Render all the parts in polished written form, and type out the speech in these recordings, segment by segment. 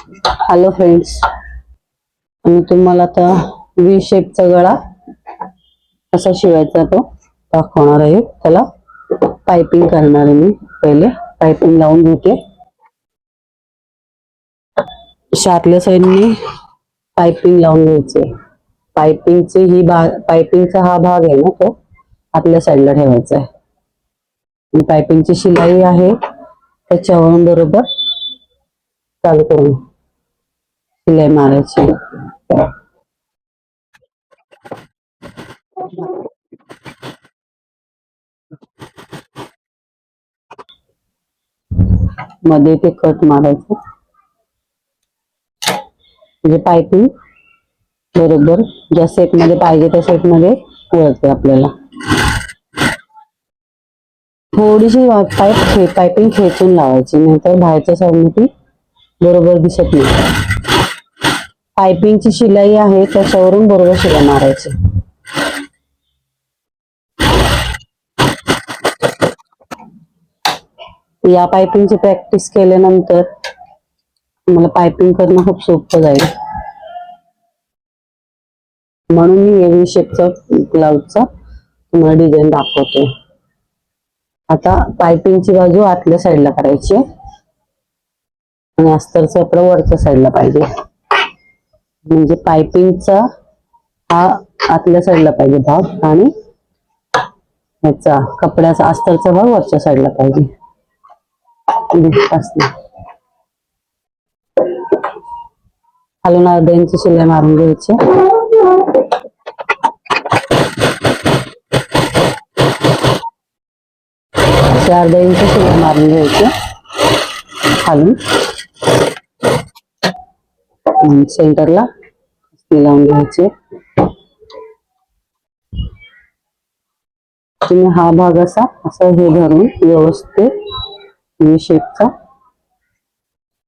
Hello friends, मी तुम्हाला आता V शेपचा गळा कसा शिवायचा तो दाखवणार आहे. त्याला पाइपिंग करणार आहे. मी पहिले पाइपिंग लावून घेते. आतल्या साईडने पाइपिंग लावून घ्यायचे. पाइपिंगचा हा भाग आहे ना, तो आतल्या साईडला ठेवायचा आहे. पाइपिंगची शिलाई आहे त्याच्यावरून बरोबर चालू करून शिलाई मारायची. मध्ये ते कट मारायचं, म्हणजे पाइपिंग बरोबर ज्या सेट मध्ये पाहिजे त्या सेट मध्ये वळते. आपल्याला थोडीशी पाइपिंग खेचून लावायची, नाहीतर बाहेरच्या साईडने ती बरोबर दिसत नाही. पाइपिंगची शिलाई आहे त्याच्यावरून बरोबर शिलाई मारायची. या पाइपिंगची प्रॅक्टिस केल्यानंतर मला पाइपिंग करणं खूप सोपं जाईल. म्हणून मी व्ही शेपचा ब्लाउजचा तुम्हाला डिझाईन दाखवते. आता पाइपिंगची बाजू आतल्या साईडला करायची आणि अस्तरचं आपलं वरच्या साईडला पाहिजे. म्हणजे पाइपिंगचा हा आतल्या साईडला पाहिजे भाग आणि याचा कपड्याचा अस्तरचा भाग वरच्या साईडला पाहिजे. खालून अर्धा इंच शिलाई मारून घ्यायची. अर्धा इंच शिलाई मारून घ्यायची खालून. सेंटरला लावून घ्यायचे. तुम्ही हा भाग असा हे धरून व्यवस्थित व्ही शेपचा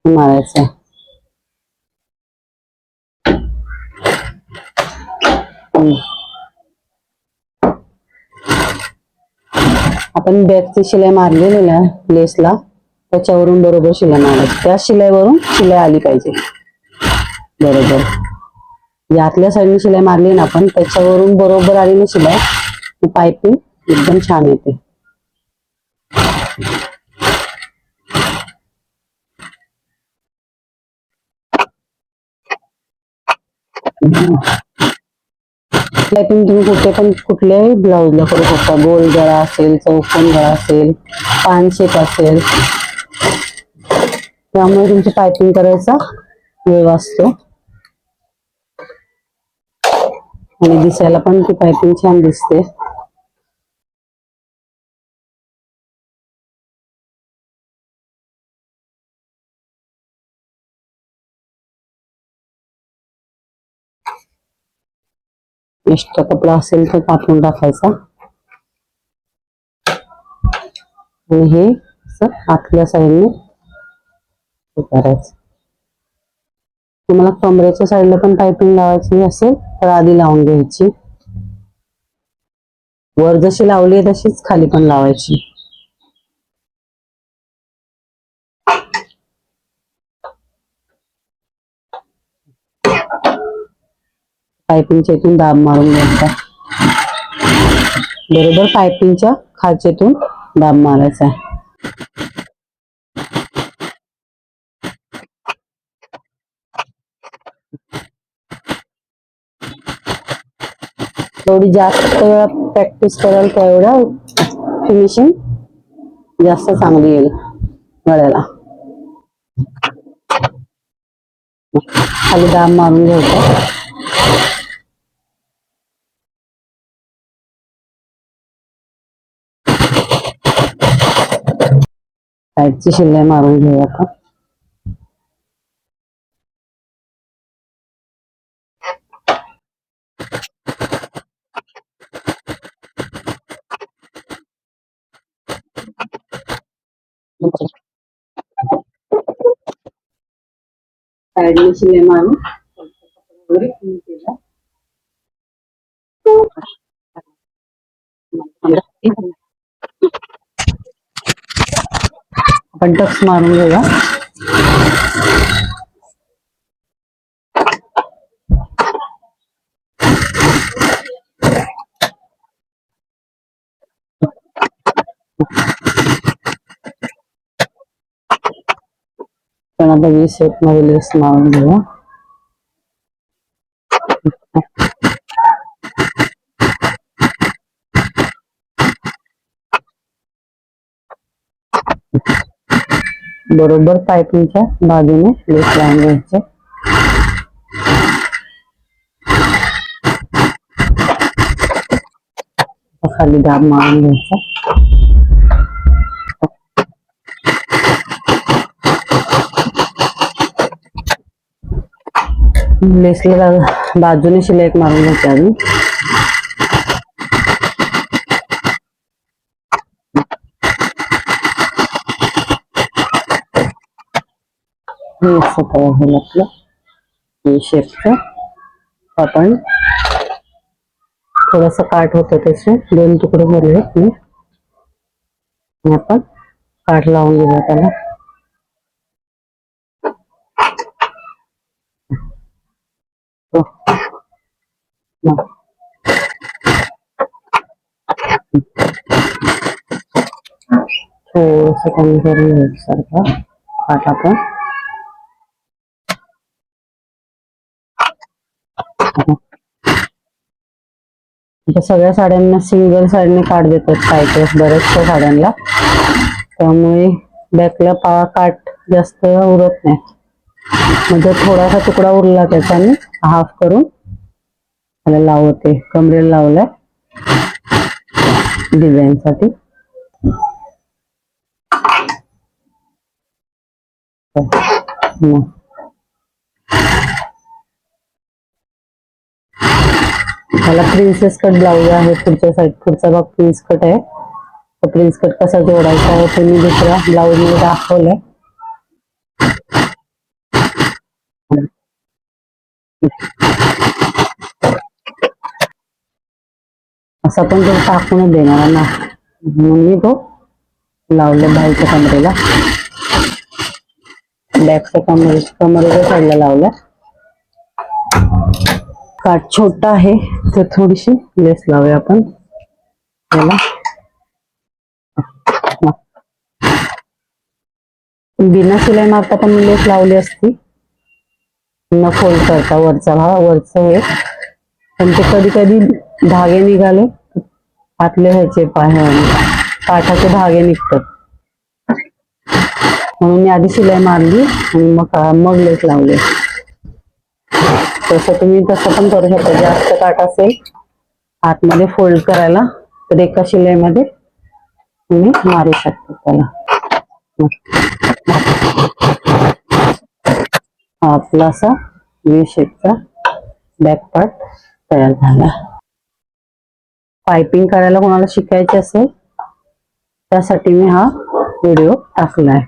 मारायचा. आपण बॅकची शिलाई मारलेली आहे लेसला, त्याच्यावरून बरोबर शिलाई मारायची. त्या शिलाईवरून शिलाई आली पाहिजे बरोबर. यातल्या साईडने शिलाई मारली ना आपण, त्याच्यावरून बरोबर आली ना शिलाई, पाइपिंग एकदम छान येते. पाइपिंग तुम्ही कुठल्याही ब्लाउजला करू शकता. गोल गळा असेल, चौकोन गळा असेल, पान शेप असेल, त्यामुळे तुमची पाइपिंग करायचा वेळ वाचतो आणि दिसायला पण ती पाइपिंग छान दिसते. एक्स्ट्रा कपडा असेल तर कापून टाकायचा आणि हे आतल्या साईडने करायचं. तुम्हाला कमरेच्या साईडला पण पाइपिंग लावायची असेल तर आधी लावून घ्यायची. वर जशी लावली आहे तशीच खाली पण लावायची. पाइपिंगच्या इथून दाब मारून घ्यायचा. बरोबर पाइपिंगच्या खालचेतून दाब मारायचा. थोडी जास्त वेळा प्रॅक्टिस कराल तेवढा फिनिशिंग जास्त चांगली येईल गळ्याला. खाली दाब मारून घ्यायचा. साईडची शिलाई मारून घेऊया आता. साईडने शिलाई मारून आपण टक्स मारून घेऊया. पण आता व्ही शेप मध्ये लेस मारून घेऊया. बरोबर पायपिंगच्या बाजूने लेस लावून घ्यायचे. खाली दाब मारून घ्यायचा. लेसला बाजूने शिलाई मारून घ्यायची अजून. हे असं तयार होईल आपलं हे शेपचं. आपण थोडस काट होतं त्याचे 2 तुकडे भरले आणि आपण काठ लावून घेऊया त्याला. थोडस कमी करून घ्यायचं सारखं काठ आपण. सगळ्या साड्यांना सिंगल साडीने काट देतात काही बऱ्याचशा साड्यांना, त्यामुळे बॅकला काट जास्त उरत नाही. म्हणजे थोडासा तुकडा उरला त्याचा मी हाफ करून त्याला लावते. कमरेला लावलाय डिझाईन साठी. मला प्रिन्सेस कट ब्लाउज आहे. पुढच्या साईड पुढचा भाग प्रिन्स कट आहे. तो प्रिन्स कट कसा जोडायचा आहे ते मी दुसऱ्या ब्लाउज मध्ये दाखवलंय. असा पण तो टाकूनच देणार ना, म्हणून मी तो लावले बाईच्या कमरेला. बॅकच्या कमरेच्या साईडला लावला. काठ छोटा आहे तर थोडीशी लेस लावूया आपण त्याला. बिना शिलाई मारता पण लेस लावली असती न फोल्ड करता वरचा वरचं हे. पण ते कधी कधी धागे निघाले आतले ह्याचे काठाचे धागे निघतात, म्हणून मी आधी शिलाई मारली आणि मग लेस लावले. तसं तुम्ही तसं पण करू शकता. जास्त काठ असेल आतमध्ये फोल्ड करायला तर एका शिलाईमध्ये तुम्ही मारू शकता त्याला. आपला असा व्ही शेपचा बॅक पार्ट तयार झाला. पायपिंग करायला कोणाला शिकायचे असेल त्यासाठी मी हा व्हिडिओ टाकलाय.